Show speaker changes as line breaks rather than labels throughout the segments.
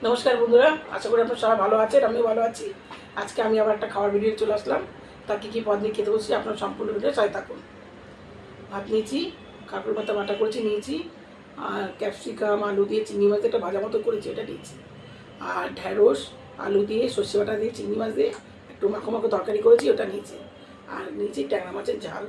নমস্কার বন্ধুরা, আশা করি আপনারা সবাই ভালো আছেন। আমিও ভালো আছি। আজকে আমি আবার একটা খাবার ভিডিও চলে আসলাম। তা কী কী পদ নিয়ে খেতে বসছি আপনার সম্পূর্ণ ভিডিও সাথে থাকুন। ভাত নিয়েছি, কাঁকড় পাতা বাটা করেছি নিয়েছি, আর ক্যাপসিকাম আলু দিয়ে চিংড়ি মাছ একটা ভাজা মতো করেছি এটা নিয়েছি, আর ঢ্যাঁড়স আলু দিয়ে সর্ষে বাটা দিয়ে চিংড়ি মাছ দিয়ে একটু মাখো মাখো তরকারি করেছি ওটা নিয়েছি, আর নিয়েছি ট্যাংরা মাছের ঝাল।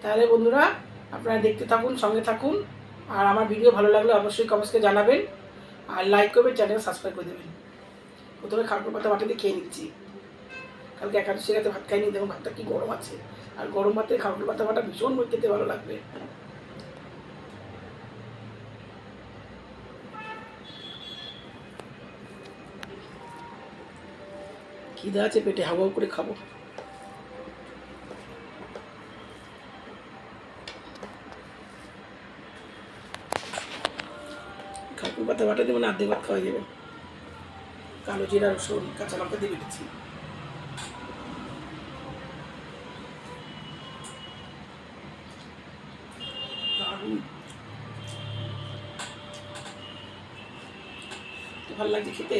তাহলে বন্ধুরা আপনারা দেখতে থাকুন, সঙ্গে থাকুন। আর আমার ভিডিও ভালো লাগলে অবশ্যই কমেন্টসকে জানাবেন, আর লাইক করবেন, চ্যানেল সাবস্ক্রাইব করে দেবেন। প্রথমে কাঁকড় পাতা বাটা দিয়ে খেয়ে নিচ্ছি। কালকে একাদশী রাতে ভাত খাইনি, দেখুন ভাতটা কি গরম আছে, আর গরম ভাতে কাঁকড় পাতা বাটা ভীষণ খেতে ভালো লাগবে। খিদে আছে পেটে, হাওয়া করে খাবো। কাঁকড় পাতা বাটা দিয়ে মানে আর্ধেক ভাত খাওয়া যাবে। কালো জিরা রসুন কাঁচা লঙ্কা দিয়ে বেটেছি। দারুণ ভালো লাগছে খেতে।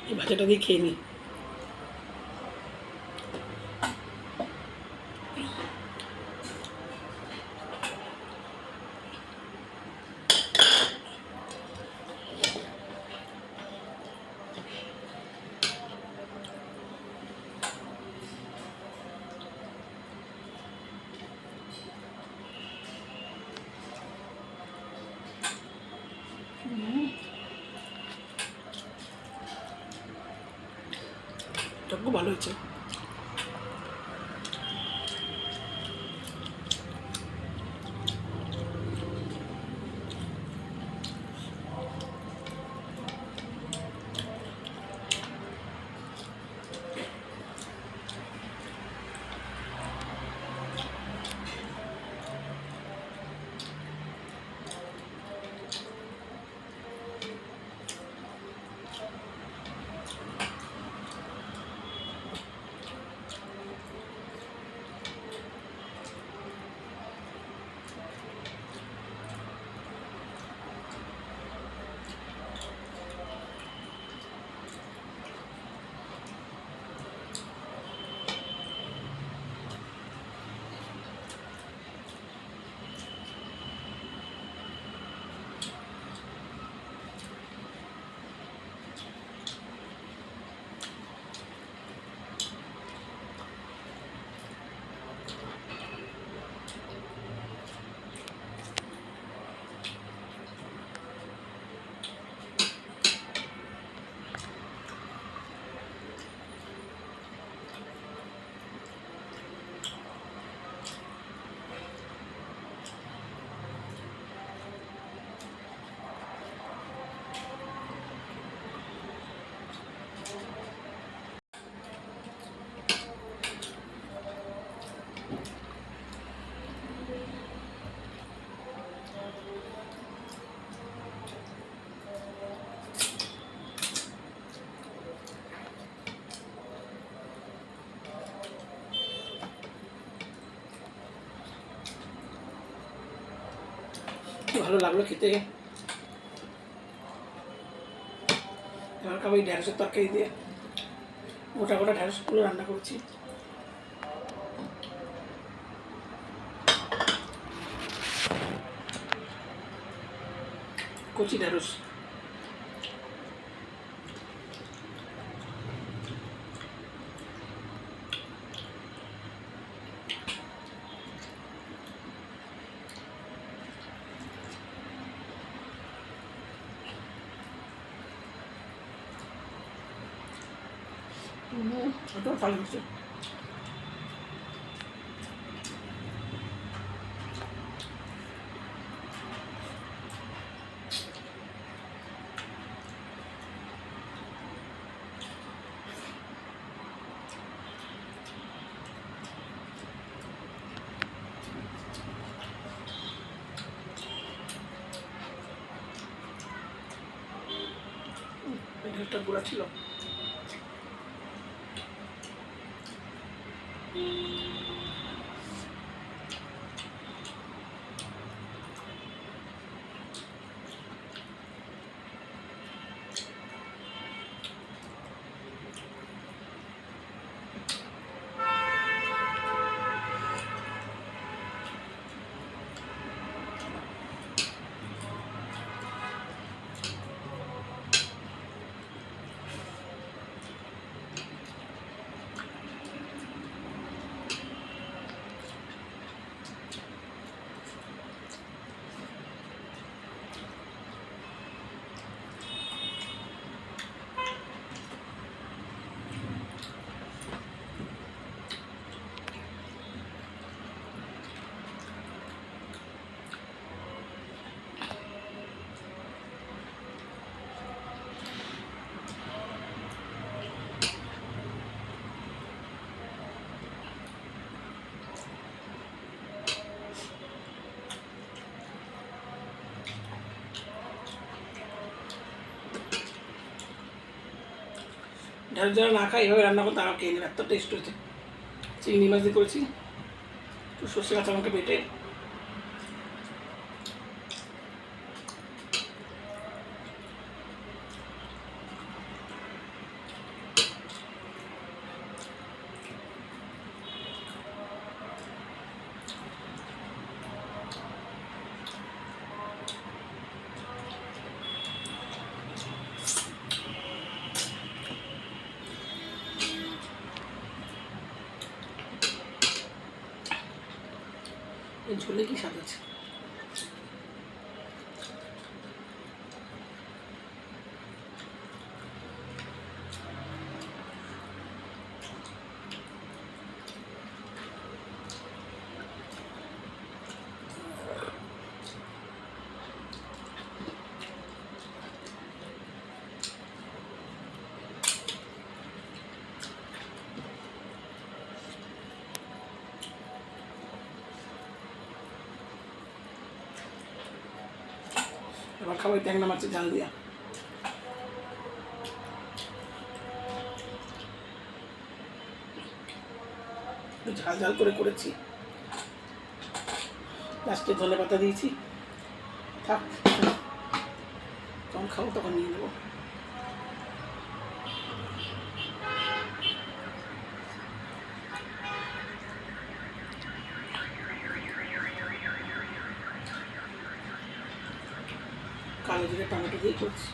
এই ভাজাটা দিয়ে খেয়ে নিই। খুব ভালো হয়েছে। ভালো লাগলো খেতে। এবার খাবো এই ঢ্যাঁড়সের তরকারি দিয়ে, গোটা গোটা ঢ্যাঁড়সগুলো রান্না করছি। কচি ঢ্যাঁড়স। ওটাও ভালো হচ্ছে। ঢেঁড়সটা গুঁড়া ছিল। ঢেঁড়স যারা না খায় এভাবে রান্না করতে তারাও খেয়ে নেবে, এত টেস্ট হয়েছে। চিংড়ি মাছ দিয়ে করেছি, একটু সর্ষে কাঁচা লঙ্কা বেটে। এই ঝোলে কি স্বাদ আছে। এবার খাবো ট্যাংরা মাছের ঝাল দিয়া। ঝাল ঝাল করে করেছি, লাস্টে ধনে পাতা দিয়েছি। থাক, যখন খাবো তখন নিয়ে নেবো। কালো জিরে টমেটো দিয়ে করছি।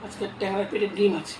আজকে ট্যাংরার পেটে ডিম আছে।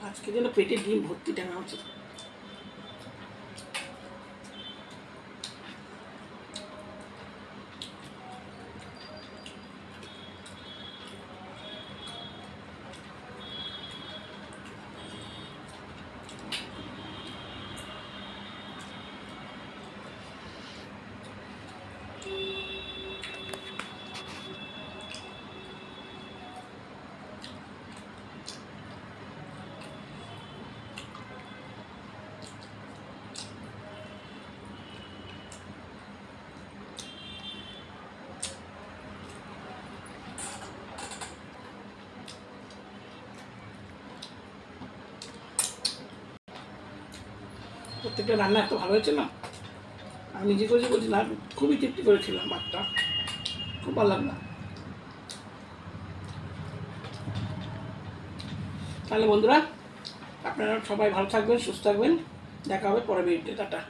আজকে যেন পেটে ডিম ভর্তি টাঙা আছে। প্রত্যেকটা রান্না এত ভালো হয়েছে না, আমি নিজে করেছি বলছি না, খুবই তৃপ্তি করেছিলাম ভাতটা, খুব ভালো লাগলো। তাহলে বন্ধুরা, আপনারা সবাই ভালো থাকবেন, সুস্থ থাকবেন, দেখা হবে পরের ভিডিওতে। টাটা।